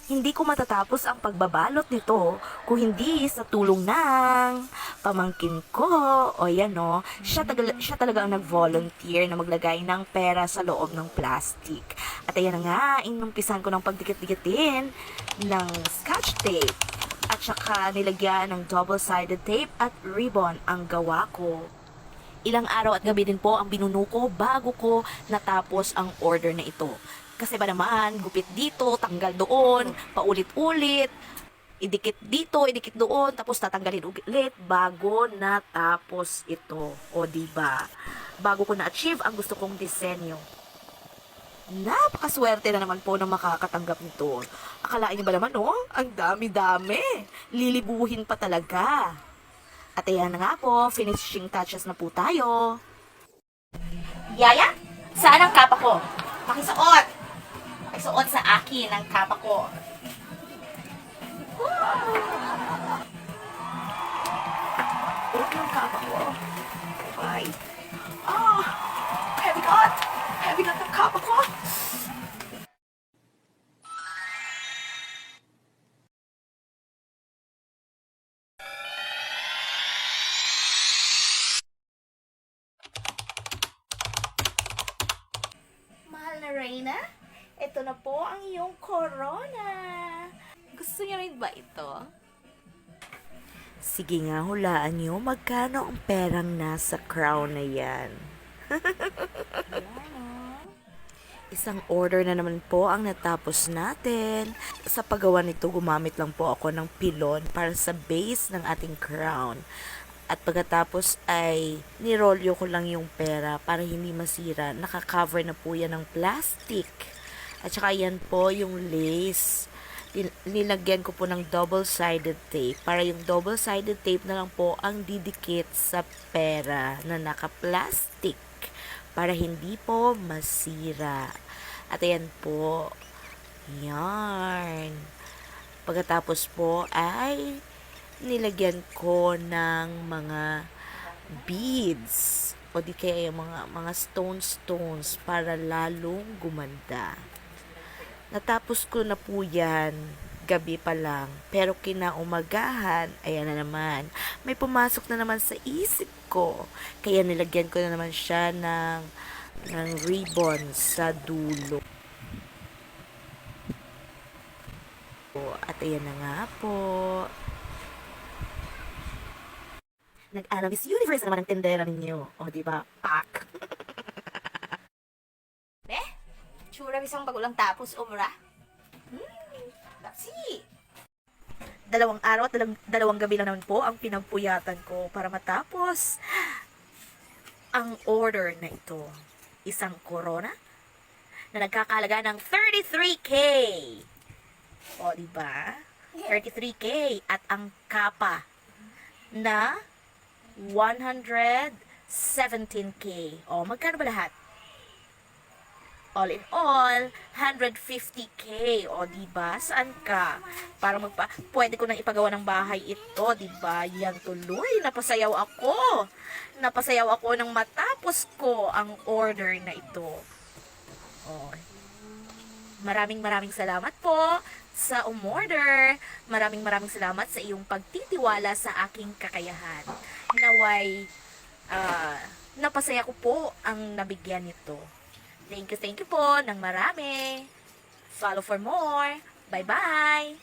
Hindi ko matatapos ang pagbabalot nito kung hindi sa tulong ng pamangkin ko. O yan o, siya talaga ang nag-volunteer na maglagay ng pera sa loob ng plastic. At ayan na nga, inumpisan ko ng pagdikit-dikitin ng scotch tape. At saka nilagyan ng double-sided tape at ribbon ang gawa ko. Ilang araw at gabi din po ang binuno ko bago ko natapos ang order na ito. Kasi ba naman, gupit dito, tanggal doon, paulit-ulit, idikit dito, idikit doon, tapos tatanggalin ulit bago natapos ito. O diba? Bago ko na-achieve ang gusto kong disenyo. Napakaswerte na naman po na makakatanggap nito. Akalain niyo ba naman, oh? Ang dami-dami. Lilibuhin pa talaga. At ayan na nga po, finishing touches na po tayo. Yaya, saan ang kapa ko? Pakisuot! Pakisuot sa akin ang kapa ko. Uot ng kapa ko. Bye. Ah, heavy cut! Heavy cut ng kapa ko. Mahal na Reyna, ito na po ang iyong corona. Gusto niyo rin ba ito? Sige nga, hulaan niyo magkano ang perang nasa crown na yan. Isang order na naman po ang natapos natin. Sa paggawa nito, gumamit lang po ako ng pilon para sa base ng ating crown. At pagkatapos ay nirolyo ko lang yung pera para hindi masira. Nakakover na po yan ng plastic. At saka yan po yung lace. Nilagyan ko po ng double-sided tape para yung double-sided tape na lang po ang didikit sa pera na naka-plastic para hindi po masira. At ayan po. Yarn. Pagkatapos po ay nilagyan ko ng mga beads o di kaya yung mga stones para lalong gumanda. Natapos ko na po yan gabi pa lang, pero kinaumagahan, ayan na naman, may pumasok na naman sa isip ko, kaya nilagyan ko na naman siya ng ribbon sa dulo. At ayan na nga po. Nag-alam Miss Universe naman ang tendera ninyo. O, diba? Pak! Tsura bisang bagulang tapos umra. Lapsi! 2 araw at 2 gabi lang naman po ang pinagpuyatan ko para matapos ang order na ito. Isang corona na nagkakalaga ng 33K. O, diba? 33K. At ang kapa na 117K. O, magkano ba lahat? All in all, 150K. O, diba? Saan ka? Para pwede ko nang ipagawa ng bahay ito, diba? Yan tuloy. Napasayaw ako. Napasayaw ako nang matapos ko ang order na ito. O, maraming salamat po sa umorder. Maraming salamat sa iyong pagtitiwala sa aking kakayahan. Naway, napasaya ko po ang nabigyan nito. Thank you po ng marami. Follow for more. Bye-bye!